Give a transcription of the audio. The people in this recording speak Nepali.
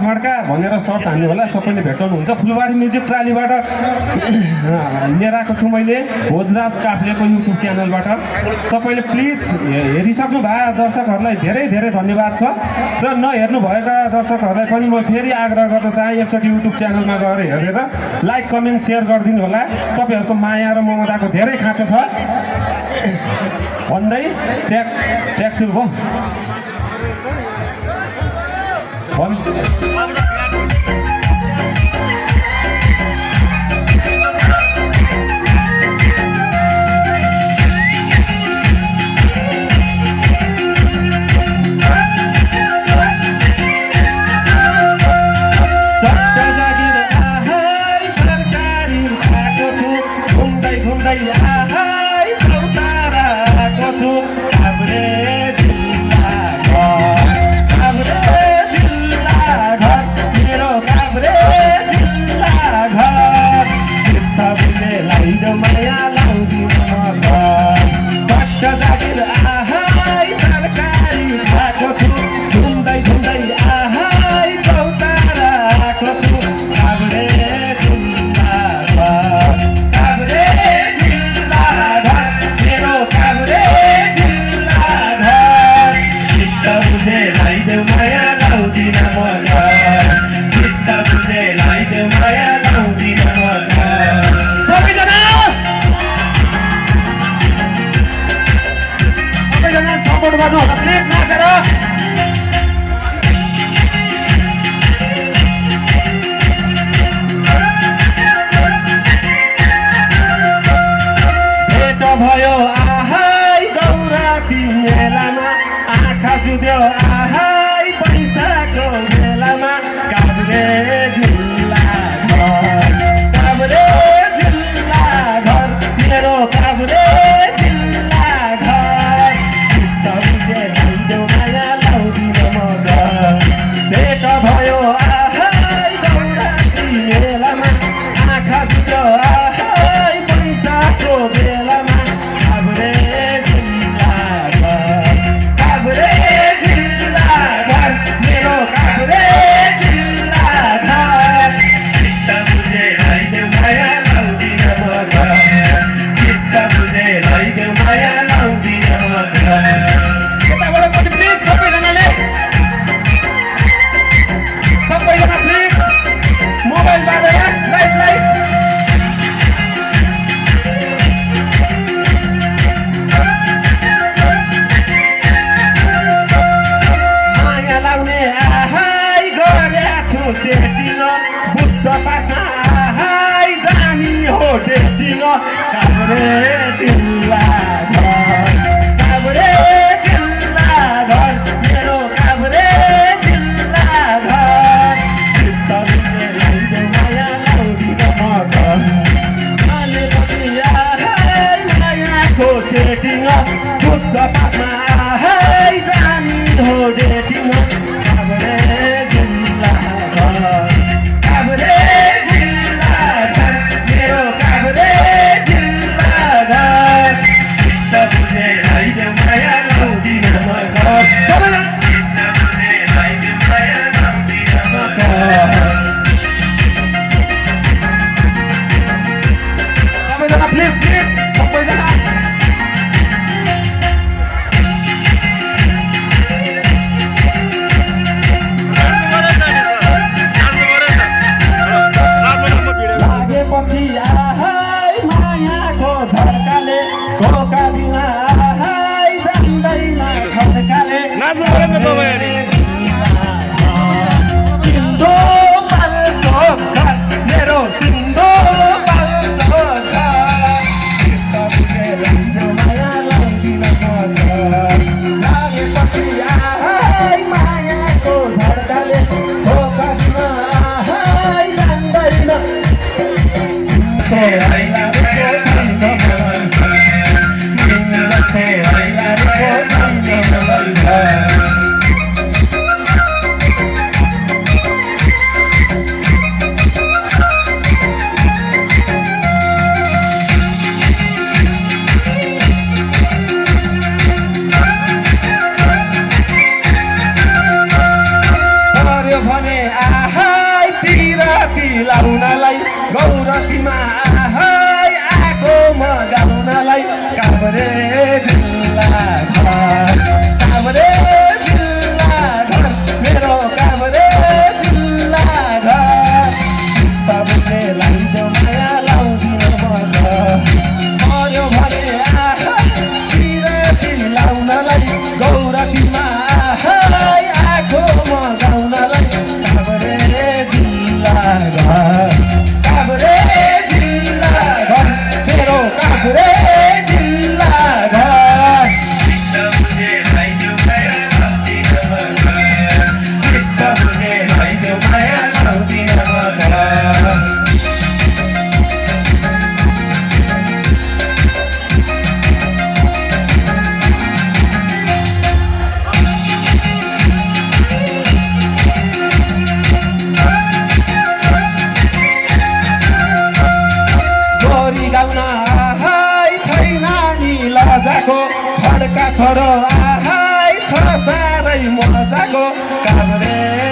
खड्का भनेर सर्च हान्नु होला, सबैले भेटाउनुहुन्छ। फुलबारी म्युजिक प्रालीबाट लिएर आएको छु मैले, भोजराज काफ्लेको युट्युब च्यानलबाट। सबैले प्लिज हेरिसक्नु भए दर्शकहरूलाई धेरै धेरै धन्यवाद छ। र नहेर्नु भएका दर्शकहरूलाई पनि म फेरि आग्रह गर्न चाहे एकचोटि युट्युब च्यानलमा गएर हेरेर लाइक कमेन्ट सेयर गरिदिनु होला। तपाईँहरूको माया र ममताको धेरै खाँचो छ भन्दै ट्याग सुरु भयो। पिलाउनलाई गौरतीमा आएको म गाउनलाई काभ्रे जिल्ला घर काभ्रे जिल्ला घर मेरो काभ्रे जिल्ला घर चित्त बुझ्ने लाइदेऊ माया लाउँदिन मर्यो भने पिलाउनलाई गौरतीमा आएको म गाउनलाई काभ्रे जिल्ला घर काभ्रे जिल्ला घर मेरो काभ्रे जिल्ला घर चित्त बुझे लाइदेऊ माया लाउँदिन गाउन छैन नि लजाको खड्का छोरो छ साह्रै मजाको काभ्रे